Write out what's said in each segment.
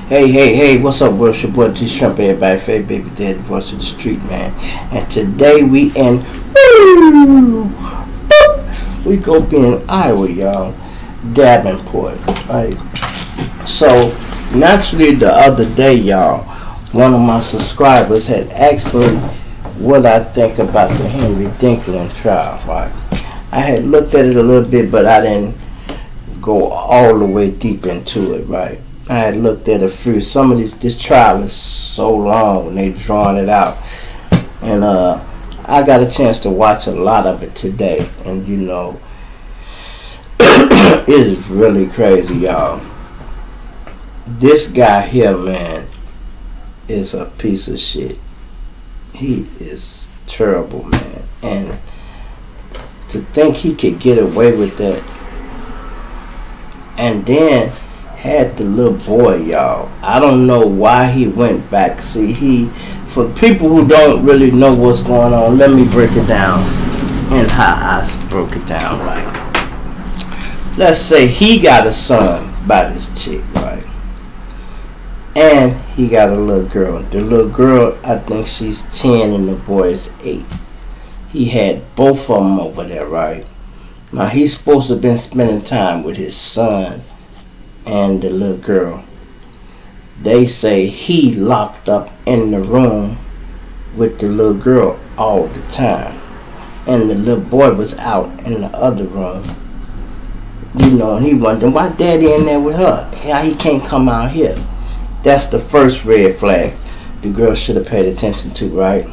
Hey, what's up, world? It's your boy G Shrimp, everybody, favorite baby daddy, voice of the street, man. And today we we go be in Iowa, y'all, Davenport, right? So, naturally, the other day, y'all, one of my subscribers had asked me what I think about the Henry Dinklage trial, right? I had looked at it a little bit, but I didn't go all the way deep into it, right? I had looked at a few. Some of this trial is so long when they drawing it out, and I got a chance to watch a lot of it today, and it is really crazy, y'all. This guy here, man, is a piece of shit. He is terrible, man, and to think he could get away with that, and then had the little boy, y'all. I don't know why he went back. See, for people who don't really know what's going on, let me break it down and how I broke it down, right? Let's say he got a son by this chick, right? And he got a little girl. The little girl, I think she's 10 and the boy is 8. He had both of them over there, right? Now, he's supposed to have been spending time with his son and the little girl. They say he locked up in the room with the little girl all the time, and the little boy was out in the other room, and he wondered why daddy in there with her, how he can't come out here. That's the first red flag the girl should have paid attention to, right?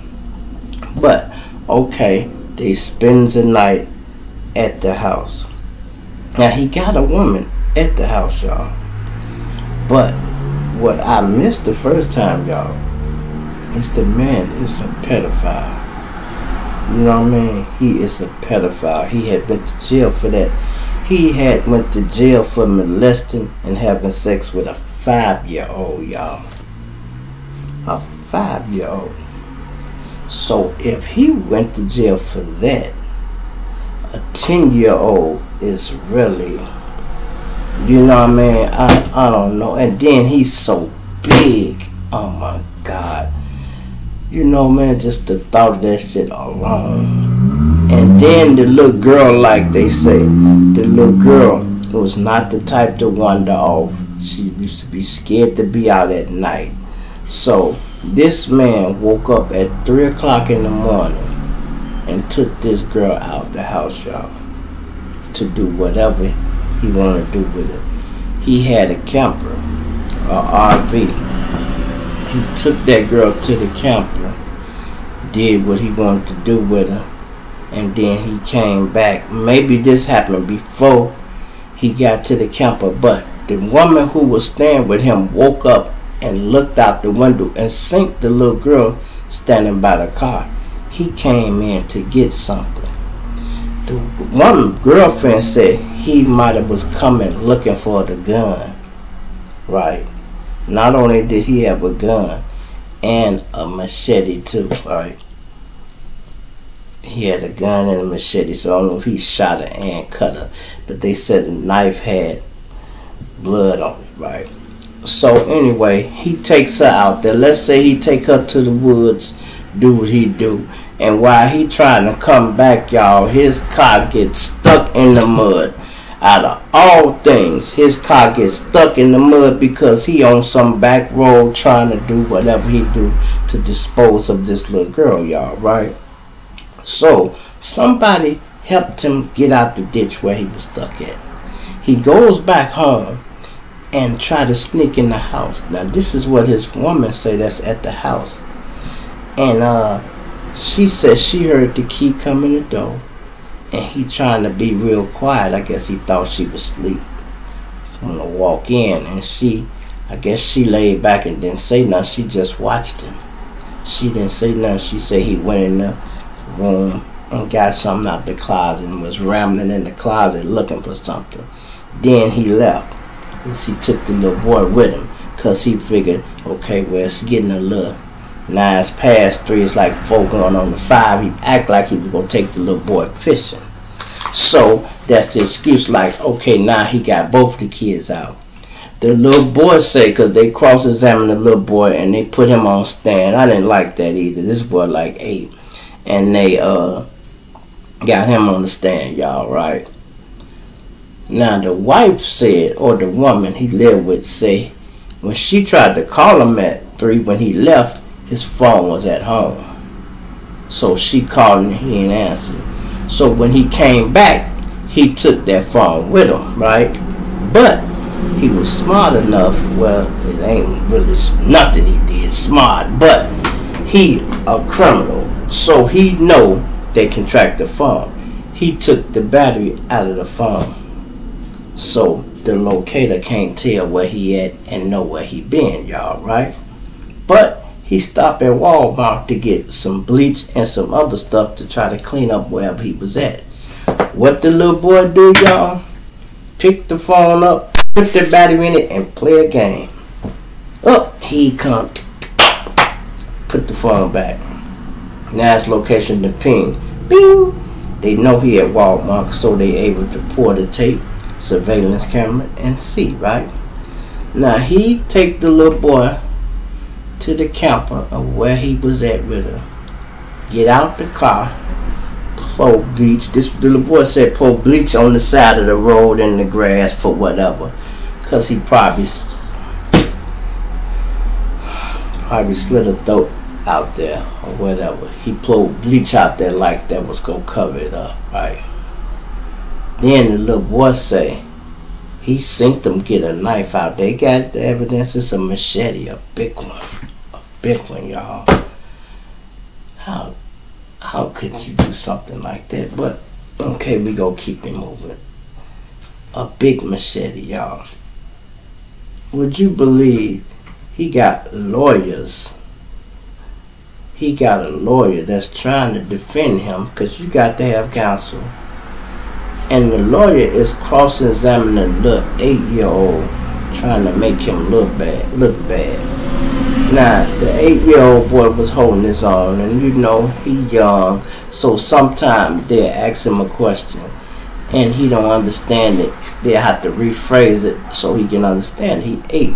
But okay, they spends the night at the house. Now, he got a woman at the house, y'all. But what I missed the first time, y'all, is the man is a pedophile. You know what I mean? He is a pedophile. He had went to jail for that. He had went to jail for molesting and having sex with a 5-year-old, y'all. A 5-year-old. So if he went to jail for that, a 10-year-old is really, you know what I mean? I don't know. And then he's so big. Oh my God. Man, just the thought of that shit alone. And then the little girl, like they say, the little girl was not the type to wander off. She used to be scared to be out at night. So this man woke up at 3 o'clock in the morning and took this girl out the house, y'all, to do whatever he wanted to do with it. He had a camper, a RV. He took that girl to the camper, did what he wanted to do with her, and then he came back. Maybe this happened before he got to the camper, but the woman who was staying with him woke up and looked out the window and seen the little girl standing by the car. He came in to get something. The one girlfriend said he might have was coming looking for the gun, right? Not only did he have a gun and a machete too, right? He had a gun and a machete, so I don't know if he shot her and cut her, but they said the knife had blood on it, right? So anyway, he takes her out there. Let's say he take her to the woods, do what he do. And while he trying to come back, y'all, his car gets stuck in the mud. Out of all things, his car gets stuck in the mud because he on some back road trying to do whatever he do to dispose of this little girl, y'all, right? So somebody helped him get out the ditch where he was stuck at. He goes back home and try to sneak in the house. Now, this is what his woman say that's at the house. And she said she heard the key come in the door, and he trying to be real quiet. I guess he thought she was asleep. I'm gonna walk in, and I guess she laid back and didn't say nothing. She just watched him. She didn't say nothing. She said he went in the room and got something out the closet and was rambling in the closet looking for something. Then he left. He took the little boy with him because he figured, okay, well, it's getting a little. Now it's past 3, it's like 4 going on to 5. He act like he was going to take the little boy fishing. So that's the excuse, like, okay, now he got both the kids out. the little boy say, because they cross-examined the little boy and they put him on stand. I didn't like that either. This boy like 8. And they got him on the stand, y'all, right? Now the wife said, or the woman he lived with say, when she tried to call him at 3 when he left, his phone was at home. So she called and he ain't answered. So when he came back, he took that phone with him, right? But he was smart enough, well, it ain't really nothing he did smart, but he a criminal, so he know they can track the phone. He took the battery out of the phone, so the locator can't tell where he at and know where he been, y'all, right? But he stopped at Walmart to get some bleach and some other stuff to try to clean up wherever he was at. What the little boy do, y'all? Pick the phone up, put the battery in it, and play a game. Oh, he come. Put the phone back. Now it's location to ping. Bing! They know he at Walmart, so they able to pour the tape, surveillance camera, and see, right? Now he take the little boy to the camper of where he was at with her. Get out the car, pour bleach. This the little boy said pour bleach on the side of the road and the grass for whatever, cause he probably slit a throat out there or whatever. He poured bleach out there like that was gonna cover it up, right? Then the little boy say he seen them get a knife out. They got the evidence. It's a machete, a big one, y'all. How could you do something like that? But okay, we gonna keep it moving. A big machete, y'all. Would you believe he got lawyers? He got a lawyer that's trying to defend him, because you got to have counsel. And the lawyer is cross-examining the 8-year-old, trying to make him look bad. Now, the 8-year-old boy was holding his own, and you know, he young, so sometimes they'll ask him a question, and he don't understand it. They'll have to rephrase it so he can understand. He 8.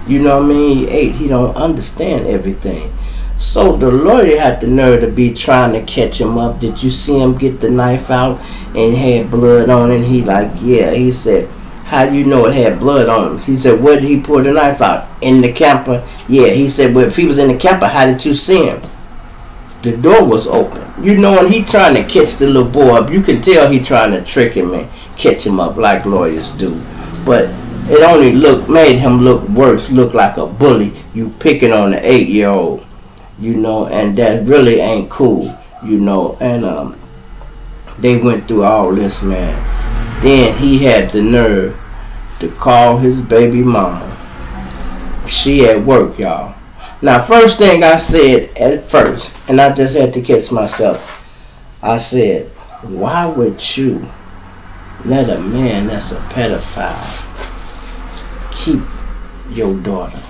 You know what I mean? He 8. He don't understand everything. So the lawyer had the nerve to be trying to catch him up. Did you see him get the knife out and had blood on it? He like, yeah. He said, how do you know it had blood on him? He said, where did he pull the knife out? In the camper? Yeah. He said, well, if he was in the camper, how did you see him? The door was open. You know, when he trying to catch the little boy up, you can tell he trying to trick him and catch him up like lawyers do. But it only made him look worse, look like a bully. You picking on the 8-year-old. You know, and that really ain't cool, you know. And they went through all this, man. Then he had the nerve to call his baby mama. She at work, y'all. Now, first thing I said at first, and I just had to catch myself, I said, why would you let a man that's a pedophile keep your daughter?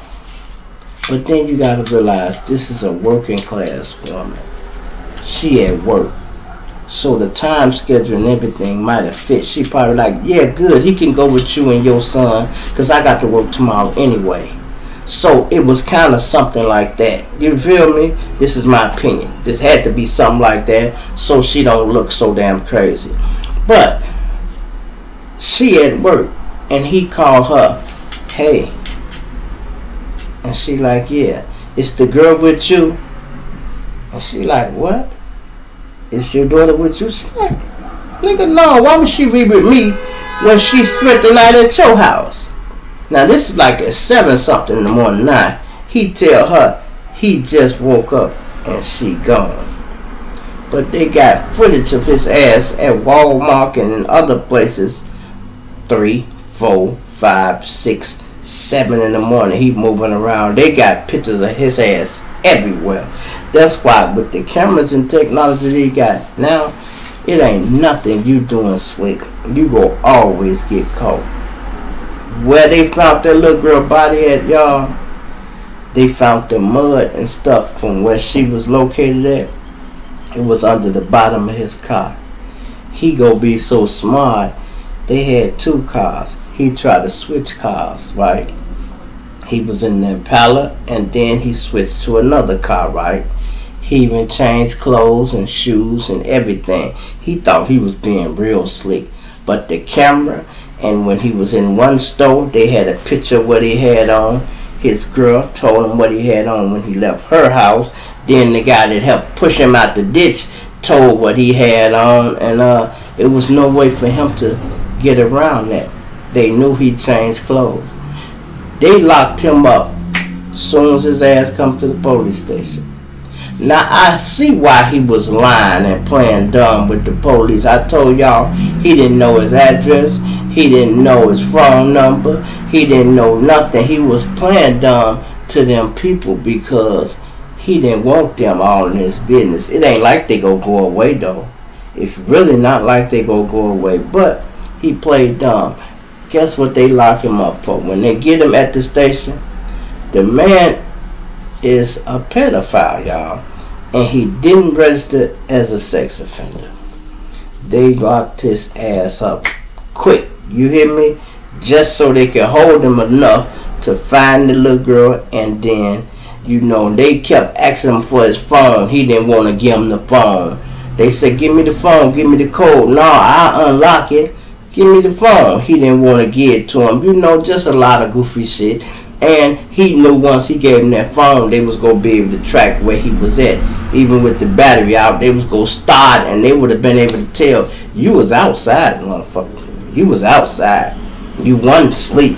But then you gotta realize this is a working class woman. She at work. So the time schedule and everything might have fit. She probably like, yeah, good, he can go with you and your son, because I got to work tomorrow anyway. So it was kind of something like that. You feel me? This is my opinion. This had to be something like that so she don't look so damn crazy. But she at work and he called her, hey. And she like, yeah, it's the girl with you. And she like, what? Is your daughter with you? She like, nigga, no, why would she be with me when she spent the night at your house? Now this is like at 7-something in the morning. Now he tell her he just woke up and she gone. But they got footage of his ass at Walmart and other places. 3, 4, 5, 6, 7 in the morning, he moving around. They got pictures of his ass everywhere. That's why with the cameras and technology they got now, it ain't nothing you doing slick. You go always get caught. Where they found that little girl body at, y'all, they found the mud and stuff from where she was located at. It was under the bottom of his car. He go be so smart. They had 2 cars. he tried to switch cars, right? He was in the Impala, and then he switched to another car, right? He even changed clothes and shoes and everything. He thought he was being real slick. But the camera, and when he was in one store, they had a picture of what he had on. His girl told him what he had on when he left her house. Then the guy that helped push him out the ditch told what he had on. And it was no way for him to get around that. They knew he changed clothes. They locked him up as soon as his ass come to the police station. Now, I see why he was lying and playing dumb with the police. I told y'all he didn't know his address. He didn't know his phone number. He didn't know nothing. He was playing dumb to them people because he didn't want them all in his business. It ain't like they go away, though. It's really not like they go away. But he played dumb. Guess what they lock him up for? When they get him at the station, the man is a pedophile, y'all, and he didn't register as a sex offender. They locked his ass up quick, you hear me? Just so they could hold him enough to find the little girl, and then, you know, they kept asking him for his phone. He didn't want to give him the phone. They said, give me the phone, give me the code. No, I'll unlock it. Give me the phone. He didn't want to give it to him. You know, just a lot of goofy shit. And he knew once he gave him that phone, they was going to be able to track where he was at. Even with the battery out, they was going to start, and they would have been able to tell, you was outside, motherfucker. You was outside. You wasn't asleep.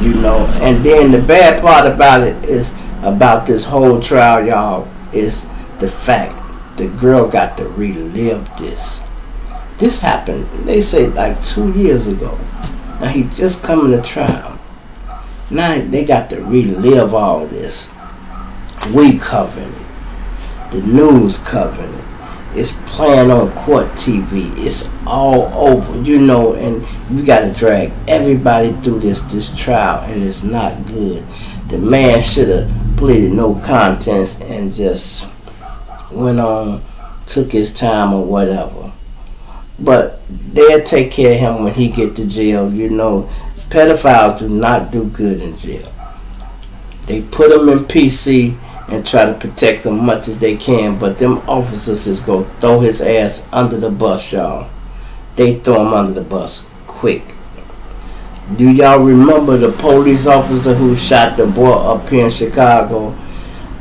You know. And then the bad part about it is, about this whole trial, y'all, is the fact the girl got to relive this. This happened, they say, like 2 years ago. Now, he just coming to trial. Now they got to relive all this. We covering it. The news covering it. It's playing on court TV. It's all over, you know, and we got to drag everybody through this trial, and it's not good. The man should have pleaded no contest and just went on, took his time or whatever. But they'll take care of him when he get to jail, you know. Pedophiles do not do good in jail. They put them in PC and try to protect them much as they can, but them officers is going to throw his ass under the bus, y'all. They throw him under the bus quick. Do y'all remember the police officer who shot the boy up here in Chicago?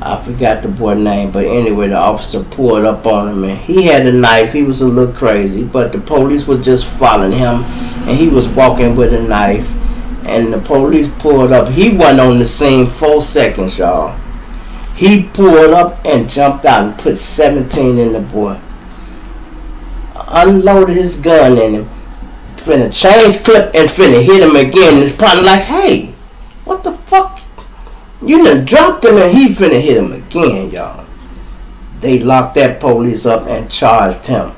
I forgot the boy's name, but anyway, the officer pulled up on him, and he had a knife. He was a little crazy, but the police was just following him, and he was walking with a knife, and the police pulled up. He wasn't on the scene 4 seconds, y'all. He pulled up and jumped out and put 17 in the boy. Unloaded his gun in him. Finna change clip and finna hit him again. His partner like, hey, what the fuck? You done dropped him and he finna hit him again, y'all. They locked that police up and charged him.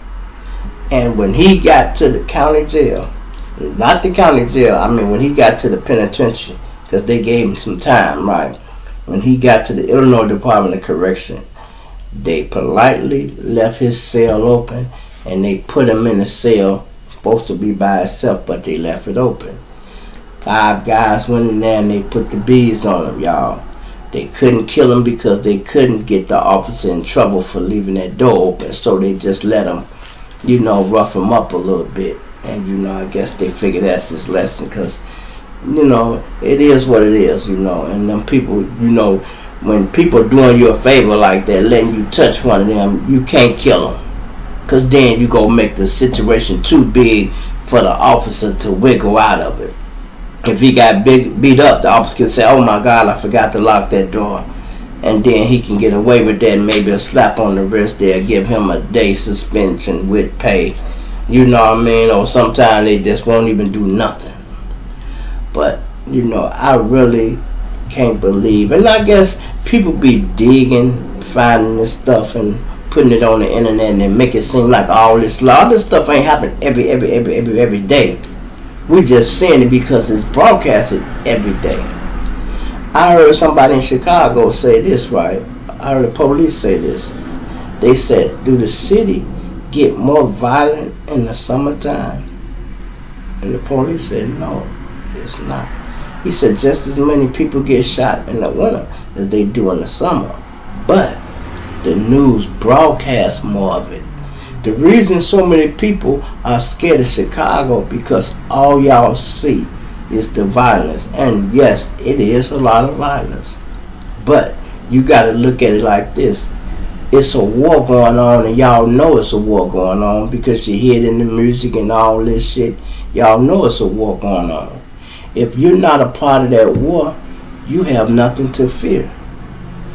And when he got to the county jail, not the county jail, I mean when he got to the penitentiary, because they gave him some time, right? When he got to the Illinois Department of Correction, they politely left his cell open, and they put him in a cell, supposed to be by itself, but they left it open. 5 guys went in there and they put the beads on him, y'all. They couldn't kill him because they couldn't get the officer in trouble for leaving that door open, so they just let him, you know, rough him up a little bit. And, you know, I guess they figured that's his lesson, because, you know, it is what it is, you know. And them people, you know, when people doing you a favor like that, letting you touch one of them, you can't kill them, because then you go make the situation too big for the officer to wiggle out of it. If he got beat up, the officer can say, oh my God, I forgot to lock that door. And then he can get away with that, and maybe a slap on the wrist there, give him a day suspension with pay. You know what I mean? Or sometimes they just won't even do nothing. But, you know, I really can't believe. And I guess people be digging, finding this stuff and putting it on the internet, and they make it seem like all this stuff ain't happening every day. We just seeing it because it's broadcasted every day. I heard somebody in Chicago say this, right? I heard the police say this. They said, do the city get more violent in the summertime? And the police said, no, it's not. He said, just as many people get shot in the winter as they do in the summer. But the news broadcasts more of it. The reason so many people are scared of Chicago because all y'all see is the violence. And yes, it is a lot of violence. But you got to look at it like this. It's a war going on, and y'all know it's a war going on because you hear it in the music and all this shit. Y'all know it's a war going on. If you're not a part of that war, you have nothing to fear.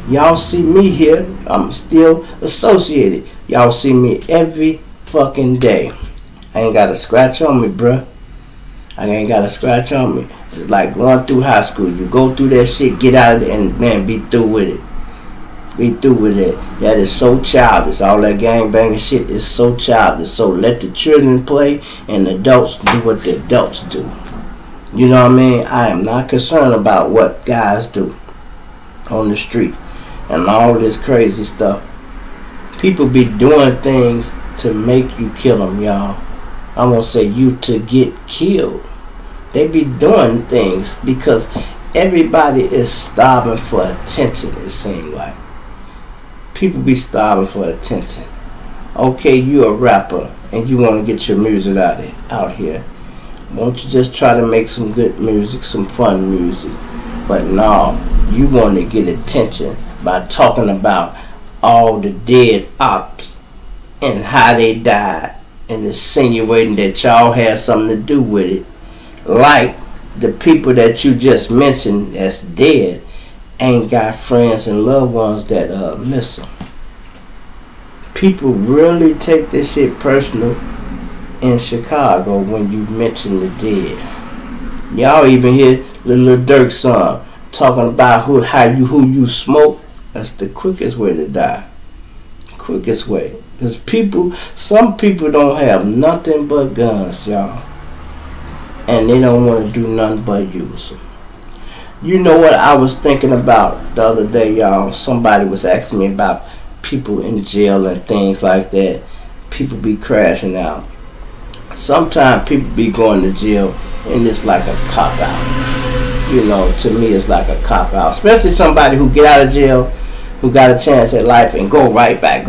Y'all see me here. I'm still associated. Y'all see me every fucking day. I ain't got a scratch on me, bruh. I ain't got a scratch on me. It's like going through high school. You go through that shit, get out of it, and man, be through with it. Be through with it. That is so childish. All that gangbanging shit is so childish. So let the children play and the adults do what the adults do. You know what I mean? I am not concerned about what guys do on the street and all this crazy stuff. People be doing things to make you kill them, y'all. I won't say you to get killed. They be doing things because everybody is starving for attention, it seems like. People be starving for attention. Okay, you a rapper and you want to get your music out here. Won't you just try to make some good music, some fun music? But no, you want to get attention by talking about all the dead ops and how they died and insinuating that y'all had something to do with it. Like the people that you just mentioned that's dead ain't got friends and loved ones that miss them. People really take this shit personal in Chicago when you mention the dead. Y'all even hear the Lil Durk song talking about who you smoke. That's the quickest way to die. Quickest way. Because some people don't have nothing but guns, y'all. And they don't want to do nothing but use them. You know what I was thinking about the other day, y'all? Somebody was asking me about people in jail and things like that. People be crashing out. Sometimes people be going to jail and it's like a cop-out. You know, to me it's like a cop-out. Especially somebody who get out of jail, who got a chance at life and go right back.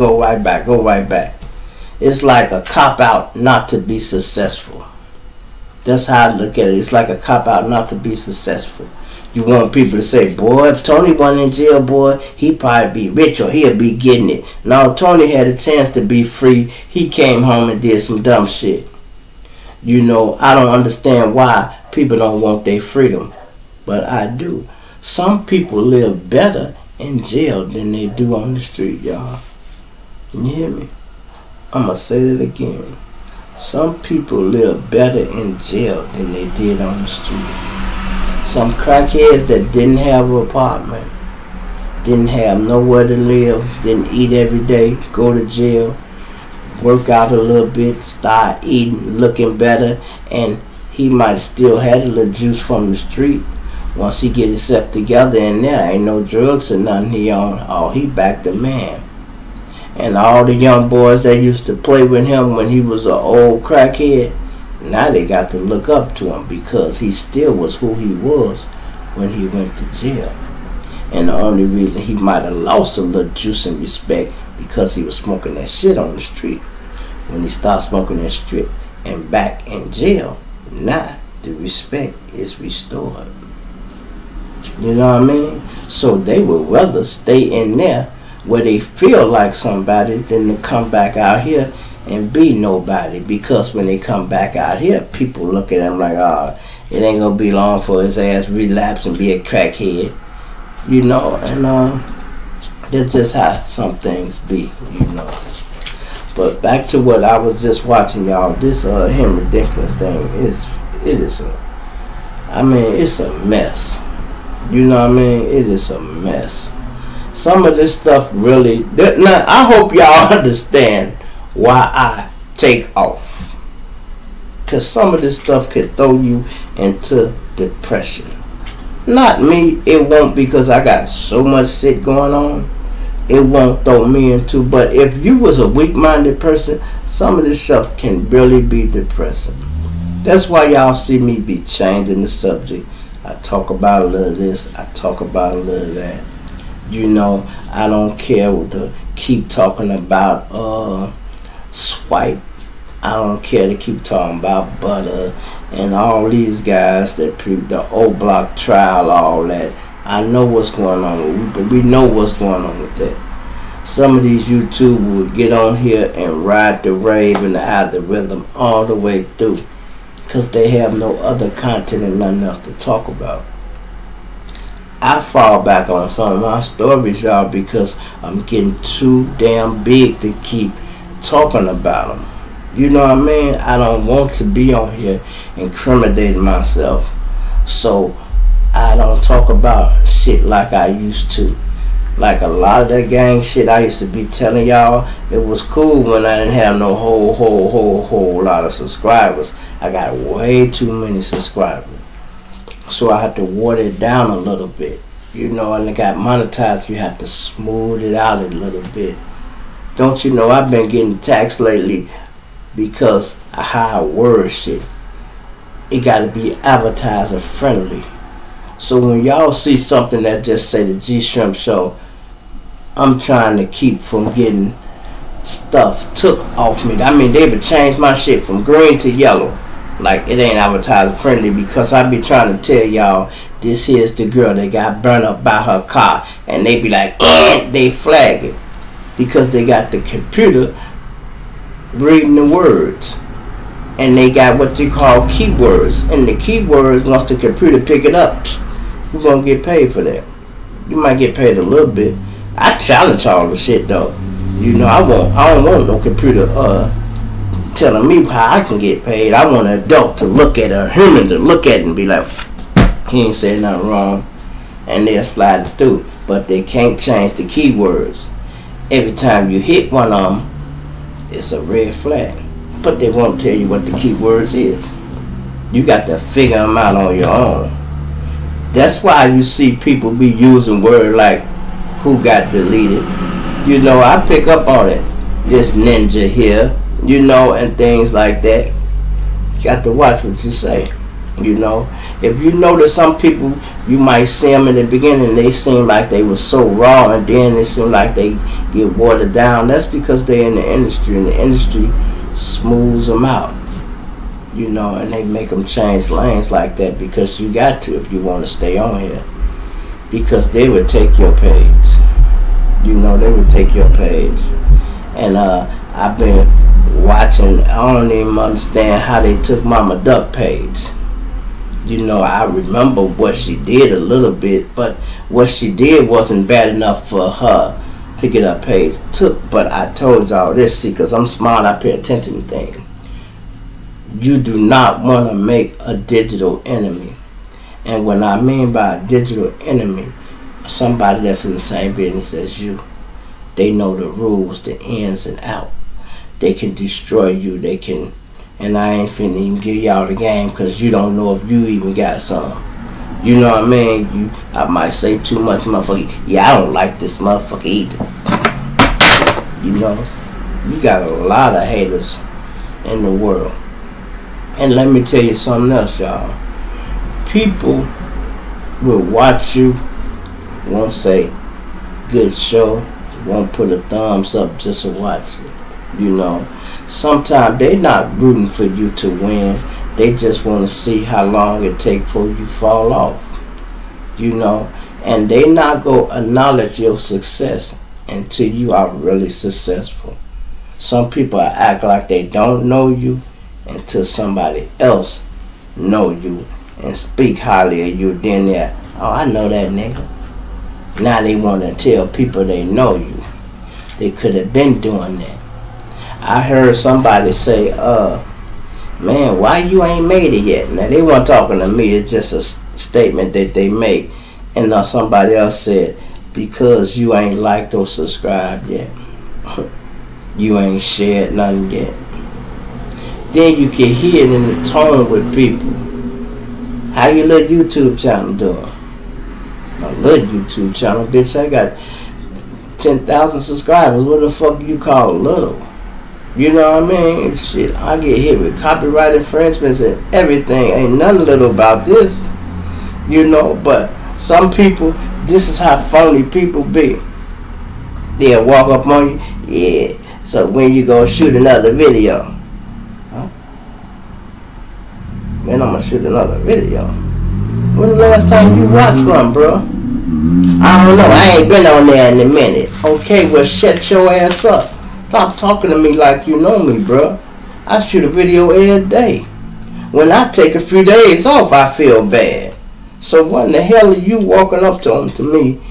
It's like a cop-out not to be successful. That's how I look at it. It's like a cop-out not to be successful. You want people to say, boy, if Tony wasn't in jail, boy, he'd probably be rich or he'll be getting it. No, Tony had a chance to be free. He came home and did some dumb shit. You know, I don't understand why people don't want their freedom, but I do. Some people live better in jail than they do on the street, y'all. You hear me? I'm going to say it again. Some people live better in jail than they did on the street. Some crackheads that didn't have an apartment, didn't have nowhere to live, didn't eat every day, go to jail, work out a little bit, start eating, looking better, and he might still had a little juice from the street. Once he get himself together in there, ain't no drugs or nothing he on. Oh, he back the man. And all the young boys that used to play with him when he was an old crackhead, now they got to look up to him because he still was who he was when he went to jail. And the only reason he might have lost a little juice and respect because he was smoking that shit on the street. When he started smoking that shit and back in jail, now the respect is restored. You know what I mean? So they would rather stay in there where they feel like somebody than to come back out here and be nobody, because when they come back out here, people look at them like, oh, it ain't gonna be long for his ass relapse and be a crackhead, you know. And that's just how some things be, you know. But back to what I was just watching, y'all. This Henry Dinkler thing it's a mess. You know what I mean? It is a mess. Some of this stuff really. Now I hope y'all understand why I take off, because some of this stuff could throw you into depression. Not me, it won't, because I got so much shit going on. It won't throw me into, but if you was a weak-minded person, some of this stuff can really be depressing. That's why y'all see me be changing the subject. I talk about a little of this, I talk about a little of that. You know, I don't care what to keep talking about Swipe. I don't care to keep talking about Butter and all these guys that the O Block trial, all that. I know what's going on, but we know what's going on with that. Some of these YouTubers will get on here and ride the rave and the algorithm all the way through because they have no other content and nothing else to talk about. I fall back on some of my stories, y'all, because I'm getting too damn big to keep talking about them. You know what I mean? I don't want to be on here incriminating myself, so I don't talk about shit like I used to. Like a lot of that gang shit I used to be telling y'all, it was cool when I didn't have no whole lot of subscribers. I got way too many subscribers, so I had to water it down a little bit. You know, and it got monetized, you have to smooth it out a little bit. Don't you know I've been getting taxed lately because of how I word shit. It gotta be advertiser friendly. So when y'all see something that just say the G Shrimp Show, I'm trying to keep from getting stuff took off me. I mean, they would change my shit from green to yellow. Like, it ain't advertiser friendly because I be trying to tell y'all this here's the girl that got burned up by her car, and they be like, they flag it because they got the computer reading the words, and they got what you call keywords, and the keywords, once the computer pick it up, you're gonna get paid for that. You might get paid a little bit. I challenge all the shit though. You know, I don't want no computer telling me how I can get paid. I want an adult to look at a human to look at it and be like, he ain't said nothing wrong, and they'll slide it through. But they can't change the keywords. Every time you hit one of them, it's a red flag. But they won't tell you what the keywords is. You got to figure them out on your own. That's why you see people be using words like who got deleted. You know, I pick up on it. This ninja here, you know, and things like that. Got to watch what you say. You know, if you notice some people, you might see them in the beginning, they seem like they were so raw, and then it seems like they get watered down. That's because they're in the industry, and the industry smooths them out. You know, and they make them change lanes like that because you got to if you want to stay on here. Because they would take your page. You know, they would take your page. And I've been watching, I don't even understand how they took Mama Duck page. You know, I remember what she did a little bit, but what she did wasn't bad enough for her to get her page took. But I told y'all this, see, because I'm smart, I pay attention to things. You do not want to make a digital enemy. And what I mean by a digital enemy, somebody that's in the same business as you. They know the rules, the ins and out. They can destroy you. They can, and I ain't finna even give y'all the game because you don't know if you even got some. You know what I mean? I might say too much, motherfucker. Yeah, I don't like this motherfucker either. You know, you got a lot of haters in the world. And let me tell you something else, y'all. People will watch you, won't say good show, won't put a thumbs up just to watch you. You know, sometimes they not rooting for you to win. They just want to see how long it take before you fall off. You know, and they not go acknowledge your success until you are really successful. Some people act like they don't know you until somebody else know you and speak highly of you. Then they're, oh, I know that nigga. Now they want to tell people they know you. They could have been doing that. I heard somebody say, man, why you ain't made it yet? Now they weren't talking to me, it's just a statement that they make. And somebody else said, because you ain't liked or subscribed yet. You ain't shared nothing yet. Then you can hear it in the tone with people. How your little YouTube channel doing? My little YouTube channel, bitch, I got 10,000 subscribers. What the fuck you call little? You know what I mean? Shit, I get hit with copyright infringements and everything. Ain't nothing little about this. You know, but some people, this is how phony people be. They'll walk up on you, yeah, so when you gonna shoot another video? Huh? Man, I'm gonna shoot another video. When the last time you watched one, bro? I don't know, I ain't been on there in a minute. Okay, well, shut your ass up. Stop talking to me like you know me, bro. I shoot a video every day. When I take a few days off, I feel bad. So what in the hell are you walking up to me?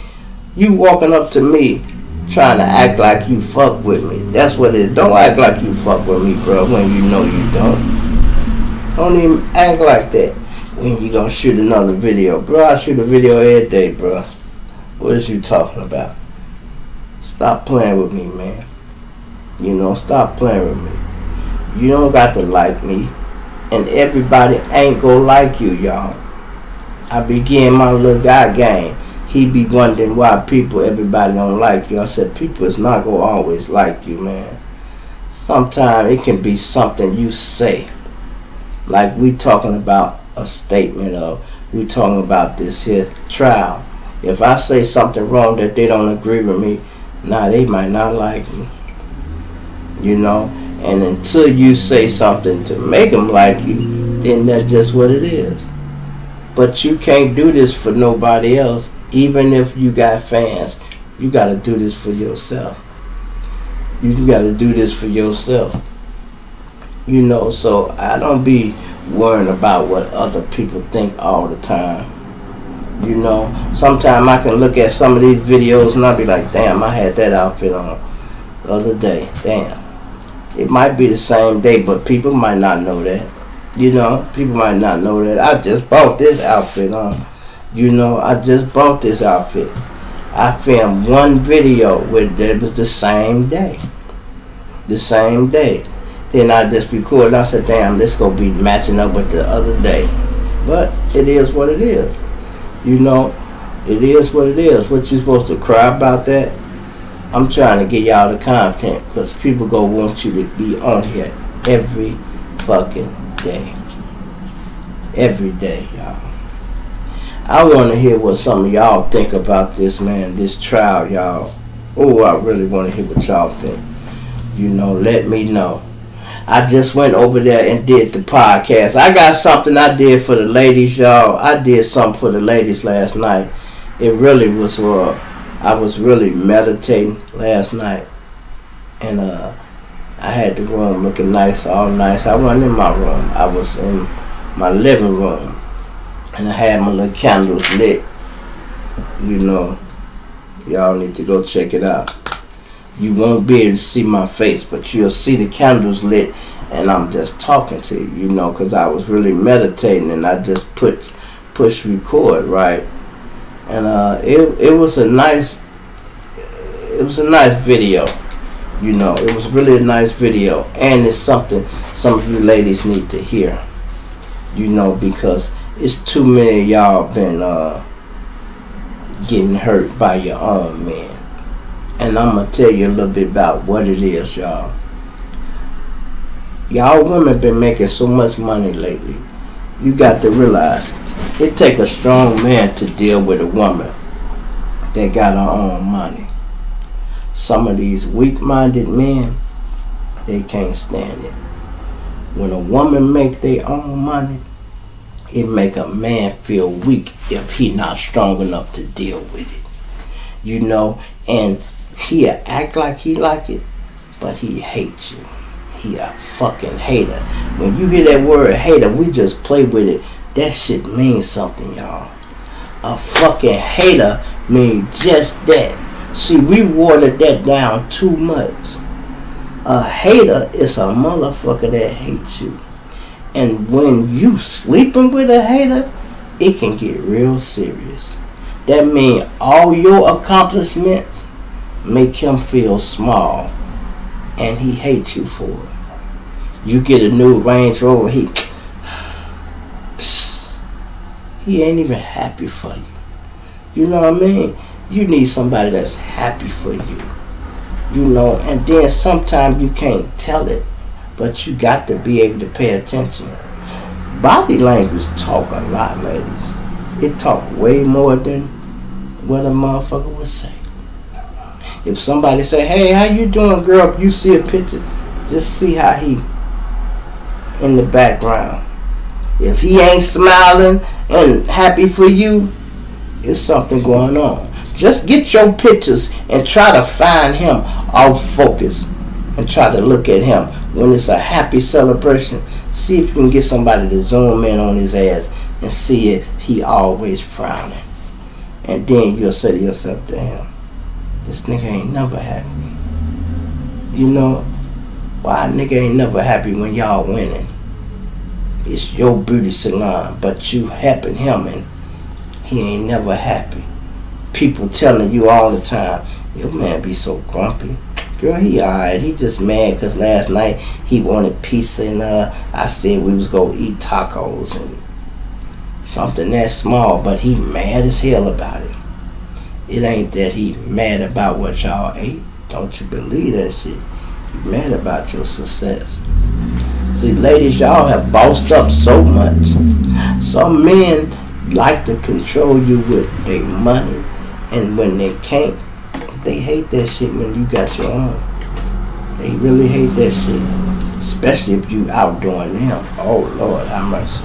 You walking up to me trying to act like you fuck with me. That's what it is. Don't act like you fuck with me, bro, when you know you don't. Don't even act like that. When you gonna shoot another video? Bro, I shoot a video every day, bro. What is you talking about? Stop playing with me, man. You know, stop playing with me. You don't got to like me. And everybody ain't gonna like you, y'all. I be getting my little guy game. He be wondering why everybody don't like you. I said, people is not gonna always like you, man. Sometimes it can be something you say. Like we talking about a statement of, we talking about this here trial. If I say something wrong that they don't agree with me, nah, they might not like me. You know? And until you say something to make them like you, then that's just what it is. But you can't do this for nobody else. Even if you got fans, you got to do this for yourself. You got to do this for yourself. You know, so I don't be worrying about what other people think all the time. You know, sometimes I can look at some of these videos and I'll be like, damn, I had that outfit on the other day. Damn. It might be the same day, but people might not know that. You know, people might not know that. I just bought this outfit on. You know, I just bought this outfit. I filmed one video with it was the same day. The same day. Then I just recorded and I said, damn, this gonna be matching up with the other day. But it is what it is. You know, it is what it is. What you supposed to cry about that? I'm trying to get y'all the content because people gonna want you to be on here every fucking day. Every day, y'all. I want to hear what some of y'all think about this, man, this trial, y'all. Oh, I really want to hear what y'all think. You know, let me know. I just went over there and did the podcast. I got something I did for the ladies, y'all. I did something for the ladies last night. It really was, I was really meditating last night. And I had the room looking nice, all nice. I wasn't in my room. I was in my living room. And I had my little candles lit. You know, y'all need to go check it out. You won't be able to see my face, but you'll see the candles lit. And I'm just talking to you, you know, because I was really meditating. And I just push record, right? And it was a nice video. You know, it was really a nice video. And it's something some of you ladies need to hear. You know, because it's too many of y'all been getting hurt by your own men. And I'm going to tell you a little bit about what it is, y'all. Y'all women been making so much money lately. You got to realize it take a strong man to deal with a woman that got her own money. Some of these weak-minded men, they can't stand it. When a woman make their own money, it make a man feel weak if he not strong enough to deal with it. You know, and he'll act like he like it, but he hates you. He a fucking hater. When you hear that word hater, we just play with it. That shit means something, y'all. A fucking hater means just that. See, we watered that down too much. A hater is a motherfucker that hates you. And when you sleeping with a hater, it can get real serious. That means all your accomplishments make him feel small. And he hates you for it. You get a new Range Rover, he ain't even happy for you. You know what I mean? You need somebody that's happy for you. You know, and then sometimes you can't tell it, but you got to be able to pay attention. Body language talk a lot, ladies. It talk way more than what a motherfucker would say. If somebody say, hey, how you doing, girl? If you see a picture, just see how he in the background. If he ain't smiling and happy for you, it's something going on. Just get your pictures and try to find him off focus and try to look at him when it's a happy celebration. See if you can get somebody to zoom in on his ass and see if he always frowning. And then you'll say to yourself, damn, this nigga ain't never happy. You know, why a nigga ain't never happy when y'all winning? It's your beauty salon, but you helping him and he ain't never happy. People telling you all the time, your man be so grumpy. Girl, he alright. He just mad because last night he wanted pizza and I said we was going to eat tacos and something that small, but he mad as hell about it. It ain't that he mad about what y'all ate. Don't you believe that shit. He mad about your success. See, ladies, y'all have bossed up so much. Some men like to control you with their money, and when they can't, they hate that shit when you got your own. They really hate that shit. Especially if you outdoing them. Oh, Lord, have mercy.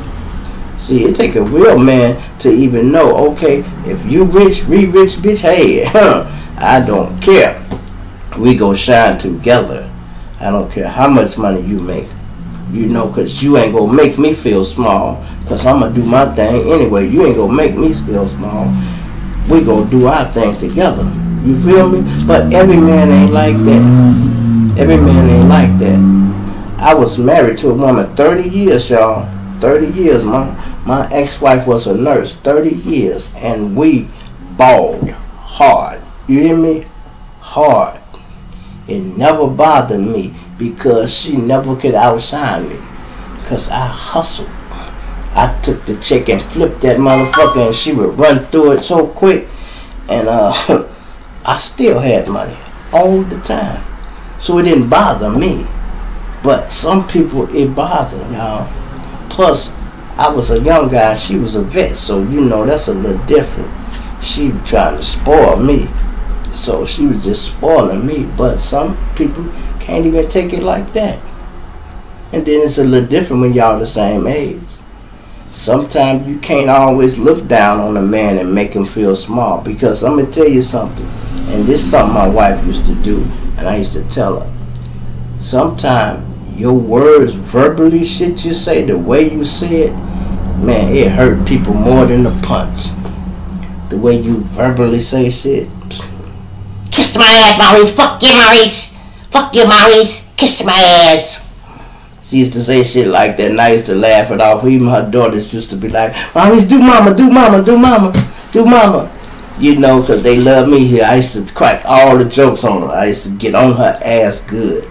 See, it take a real man to even know, okay, if you rich, we rich, bitch, hey, I don't care. We go shine together. I don't care how much money you make. You know, because you ain't going to make me feel small, because I'm going to do my thing anyway. You ain't going to make me feel small. We going to do our thing together. You feel me? But every man ain't like that. Every man ain't like that. I was married to a woman 30 years, y'all. 30 years. My ex-wife was a nurse. 30 years. And we balled hard. You hear me? Hard. It never bothered me because she never could outshine me. Because I hustled. I took the check and flipped that motherfucker and she would run through it so quick. And I still had money all the time. So it didn't bother me. But some people, it bothered, y'all. Plus, I was a young guy. She was a vet. So, you know, that's a little different. She was trying to spoil me. So she was just spoiling me. But some people can't even take it like that. And then it's a little different when y'all the same age. Sometimes you can't always look down on a man and make him feel small. Because I'm going to tell you something. And this is something my wife used to do. And I used to tell her. Sometimes your words, verbally shit you say, the way you say it, man, it hurt people more than a punch. The way you verbally say shit. Kiss my ass, Maurice. Fuck you, Maurice. Fuck you, Maurice. Kiss my ass. She used to say shit like that, and I used to laugh it off. Even her daughters used to be like, Maurice, do mama, do mama, do mama, do mama. You know, because they love me here. I used to crack all the jokes on her. I used to get on her ass good.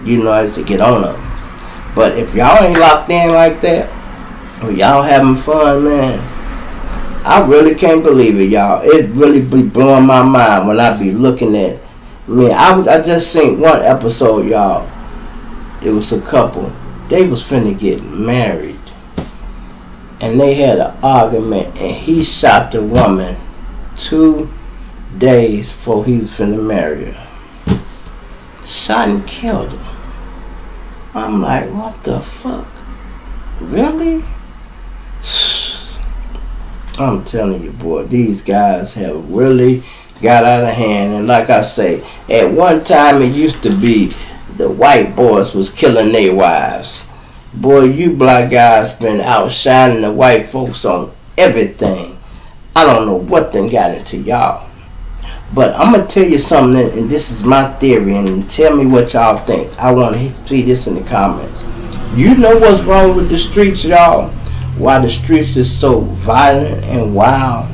You know, I used to get on her. But if y'all ain't locked in like that, or y'all having fun, man, I really can't believe it, y'all. It really be blowing my mind when I be looking at. I just seen one episode, y'all. It was a couple. They was finna get married. And they had an argument, and he shot the woman 2 days before he was finna marry her. Shot and killed her. I'm like, what the fuck? Really? I'm telling you, boy, these guys have really got out of hand. And like I say, at one time it used to be the white boys was killing their wives. Boy, you black guys been outshining the white folks on everything. I don't know what done got into y'all. But I'm going to tell you something, and this is my theory, and tell me what y'all think. I want to see this in the comments. You know what's wrong with the streets, y'all? Why the streets is so violent and wild?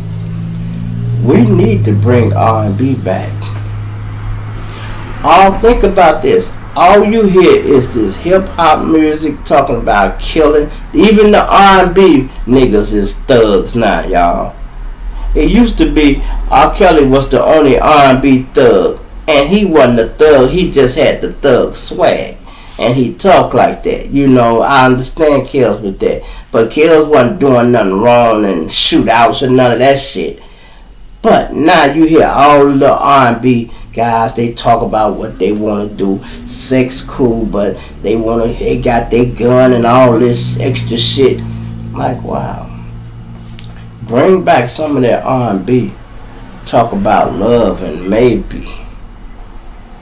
We need to bring R&B back. Think about this. All you hear is this hip-hop music talking about killing. Even the R&B niggas is thugs now, y'all. It used to be R. Kelly was the only R&B thug. And he wasn't a thug. He just had the thug swag. And he talked like that. You know, I understand Kells with that. But Kells wasn't doing nothing wrong and shootouts and none of that shit. But now you hear all the R&B guys, they talk about what they want to do. Sex cool, but they got their gun and all this extra shit. Like, wow. Bring back some of that R&B. Talk about love and maybe.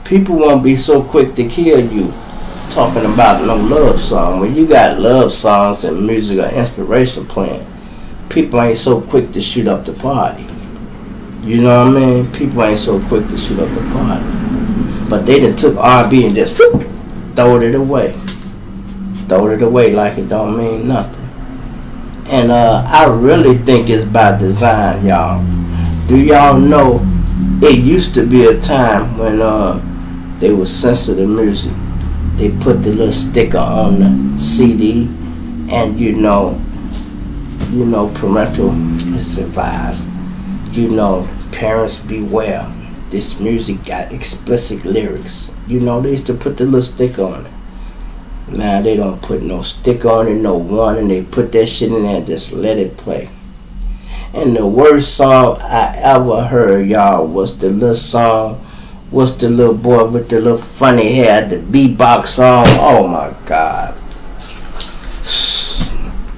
People won't be so quick to kill you talking about no love song. When you got love songs and music or inspiration playing, people ain't so quick to shoot up the party. You know what I mean? People ain't so quick to shoot up the party. But they done took R&B and just whoop, throwed it away. Throwed it away like it don't mean nothing. And I really think it's by design, y'all. Do y'all know it used to be a time when they would censor the music. They put the little sticker on the CD, and you know, parental is advised. You know, parents beware. This music got explicit lyrics. You know, they used to put the little sticker on it. Now they don't put no sticker on it, no warning. They put that shit in there and just let it play. And the worst song I ever heard, y'all, was the little song. What's the little boy with the little funny hair, the beatbox song? Oh my God.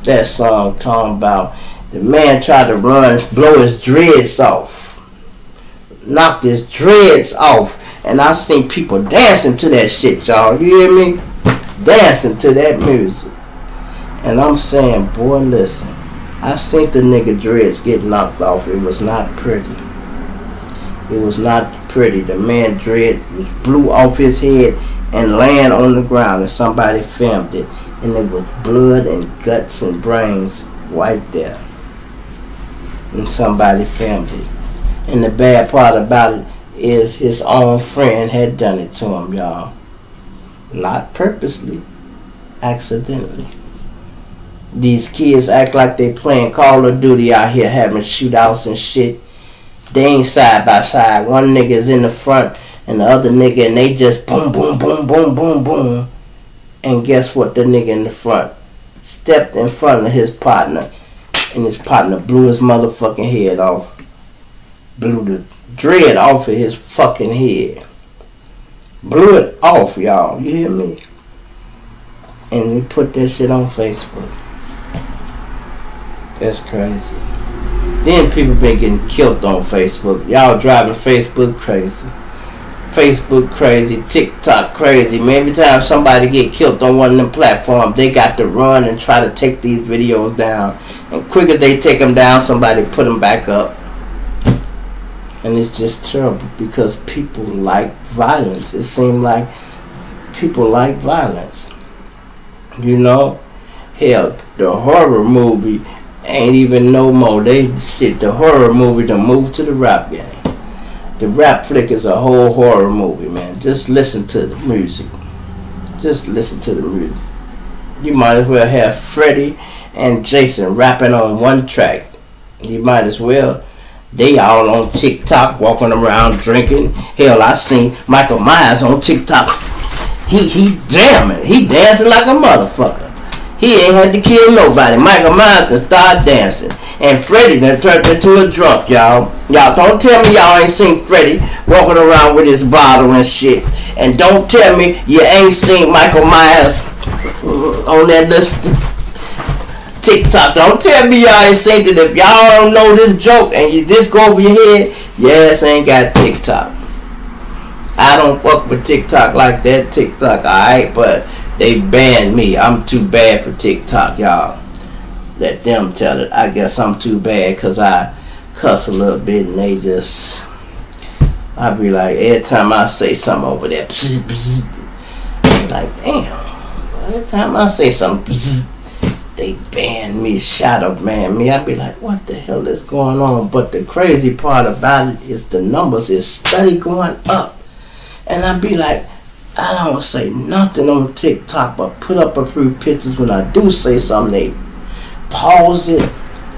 That song talking about the man tried to run, blow his dreads off. Knocked his dreads off. And I seen people dancing to that shit, y'all. You hear me? Dancing to that music. And I'm saying, boy, listen. I seen the nigga dreads get knocked off. It was not pretty. It was not pretty. The man dread was blew off his head and laying on the ground, and somebody filmed it. And it was blood and guts and brains right there. And somebody filmed it. And the bad part about it is his own friend had done it to him, y'all. Not purposely. Accidentally. These kids act like they playing Call of Duty out here having shootouts and shit. They ain't side by side. One nigga's in the front and the other nigga, and they just boom, boom, boom, boom, boom, boom. And guess what? The nigga in the front stepped in front of his partner, and his partner blew his motherfucking head off. Blew the dread off of his fucking head. Blew it off, y'all. You hear me? And he put that shit on Facebook. That's crazy. Then people been getting killed on Facebook. Y'all driving Facebook crazy. Facebook crazy. TikTok crazy. Man, every time somebody get killed on one of them platforms, they got to run and try to take these videos down. And quick as they take them down, somebody put them back up. And it's just terrible because people like violence. It seems like people like violence. You know? Hell, the horror movie ain't even no more. The horror movie done moved to the rap game. The rap flick is a whole horror movie, man. Just listen to the music. Just listen to the music. You might as well have Freddie and Jason rapping on one track. You might as well. They all on TikTok walking around drinking. Hell, I seen Michael Myers on TikTok. He jamming. He dancing like a motherfucker. He ain't had to kill nobody. Michael Myers to start dancing. And Freddie done turned into a drunk, y'all. Y'all don't tell me y'all ain't seen Freddie walking around with his bottle and shit. And don't tell me you ain't seen Michael Myers on that list. TikTok. Don't tell me y'all ain't seen it. If y'all don't know this joke and you just go over your head, your ass ain't got TikTok. I don't fuck with TikTok like that. TikTok, alright, but they banned me. I'm too bad for TikTok, y'all. Let them tell it. I guess I'm too bad because I cuss a little bit and they just... I be like, every time I say something over there, bzz, bzz, like, damn. Every time I say something, bzz, they ban me, shadow ban me. I be like, what the hell is going on? But the crazy part about it is the numbers is steady going up. And I be like, I don't say nothing on TikTok, but put up a few pictures when I do say something. They pause it.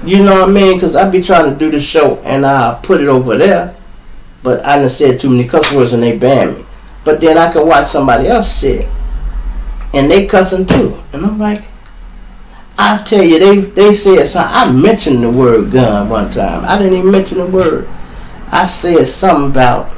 You know what I mean? Because I be trying to do the show and I put it over there. but I done said too many cuss words and they banned me. But then I can watch somebody else shit, and they cussing too, and I'm like, I tell you, they said something. I mentioned the word gun one time. I didn't even mention the word. I said something about,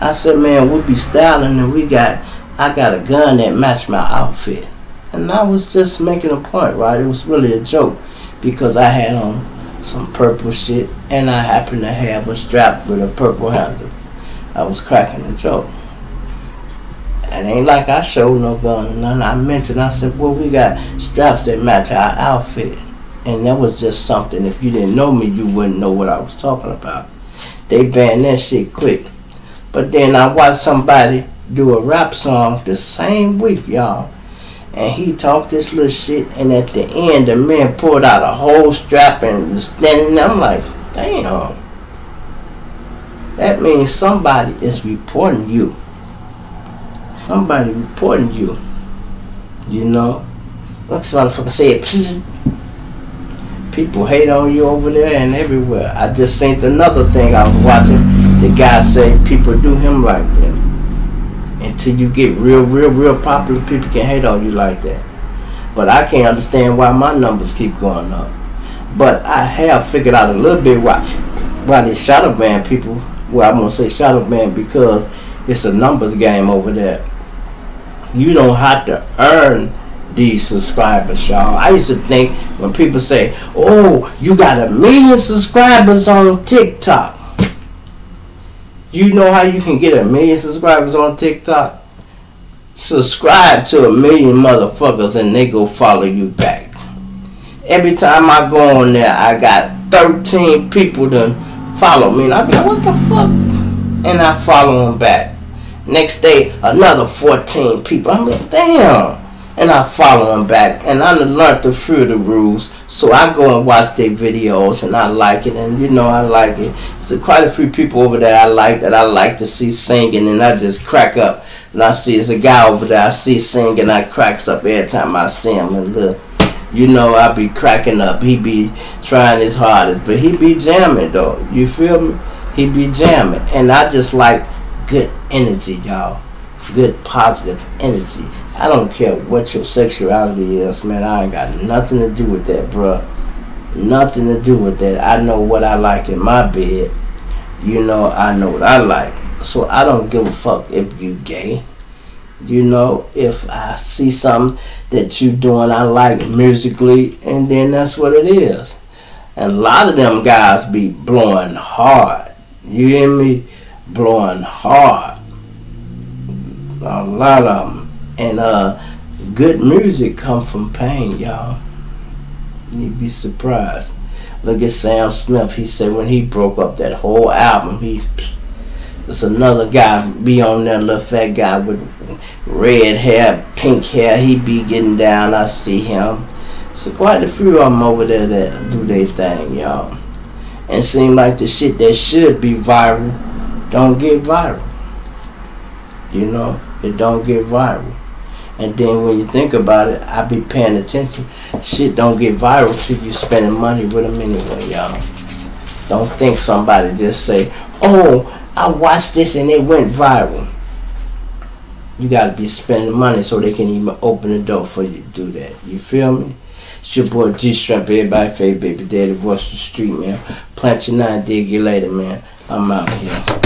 I said, man, we be styling and I got a gun that matched my outfit. And I was just making a point, right? It was really a joke because I had on some purple shit and I happened to have a strap with a purple handle. I was cracking a joke. It ain't like I showed no gun or nothing. I said, well, we got straps that match our outfit. And that was just something. If you didn't know me, you wouldn't know what I was talking about. They banned that shit quick. But then I watched somebody do a rap song the same week, y'all. And he talked this little shit, and at the end, the man pulled out a whole strap and was standing there. I'm like, damn. That means somebody is reporting you. Somebody reporting you. You know? This motherfucker said, psst. People hate on you over there and everywhere. I just seen another thing I was watching. The guy said people do him like that. Until you get real popular, people can hate on you like that. But I can't understand why my numbers keep going up. But I have figured out a little bit why they shadow ban people. Well, I'm going to say shadow ban because it's a numbers game over there. You don't have to earn these subscribers, y'all. I used to think when people say, oh, you got 1 million subscribers on TikTok. You know how you can get 1 million subscribers on TikTok? Subscribe to 1 million motherfuckers and they go follow you back. Every time I go on there, I got 13 people to follow me. And I be like, what the fuck? And I follow them back. Next day, another 14 people. I'm like, damn. And I follow them back. And I learned a few of the rules. So I go and watch their videos and I like it. And you know I like it. So quite a few people over there I like to see singing. And I just crack up. And I see there's a guy over there I see singing. I cracks up every time I see him. And look, you know I be cracking up. He be trying his hardest. But he be jamming though. You feel me? He be jamming. And I just like good energy, y'all. Good positive energy. I don't care what your sexuality is, man. I ain't got nothing to do with that, bruh. Nothing to do with that. I know what I like in my bed. You know, I know what I like. So I don't give a fuck if you gay. You know, if I see something that you doing I like musically, and then that's what it is. And a lot of them guys be blowing hard. You hear me? Blowing hard. A lot of them. And good music come from pain, y'all. You'd be surprised. Look at Sam Smith. He said when he broke up that whole album, there's another guy be on there, little fat guy with red hair, pink hair. He be getting down. I see him. So quite a few of them over there that do their thing, y'all. And seem like the shit that should be viral don't get viral. You know, it don't get viral. And then when you think about it, I be paying attention. Shit don't get viral till you spending money with them anyway, y'all. Don't think somebody just say, oh, I watched this and it went viral. You gotta be spending money so they can even open the door for you to do that. You feel me? It's your boy G-Strap, everybody favorite baby daddy, voice the street, man. Plant your nine, dig you later, man. I'm out here.